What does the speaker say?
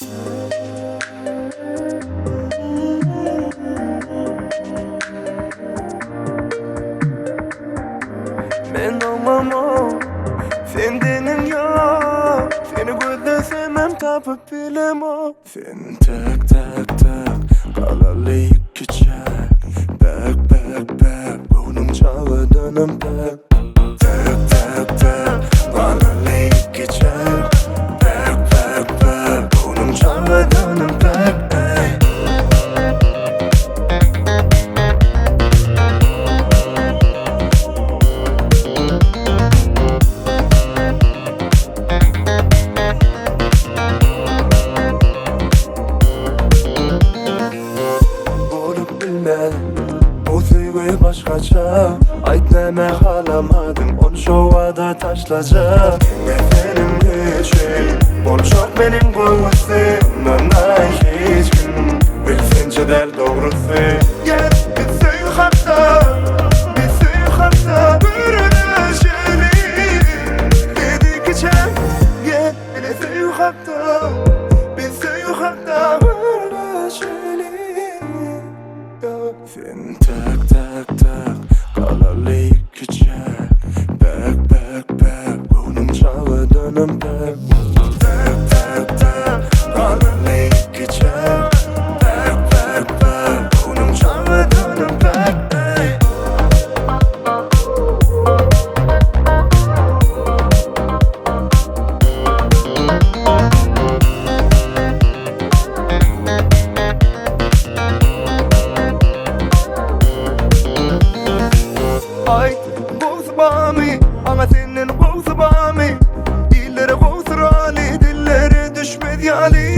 Men olmam o, sendinin yok. Seni gözlesem tapıp bilem o. Sen tak tak tak kalalı gidecek. Bak bak bak bunun çağıdanım tak. Tak tak tak kalalı gidecek. Bak bak bak bunun çağıdanım tak. Bu sevgi başkaça. Ait deme alamadım, onu şovada taşlayacak. Nefenim için boncuk benim kovusimden hiç gün bilsince der doğrusu. Gel bitsin hatta, bitsin hatta bürüneşeli dedik içen. Gel bitsin hatta, bitsin hatta bürüneşeli. Sen tak tak tak kalalı gidecek. Bak bak bak bunun çağıdanım tak. Tak tak tak kalalı gidecek. Bak bak bak bunun çağıdanım tak. Ay bozmami ama senin bozmami. Dillere bozrali, dillere düşmez yali.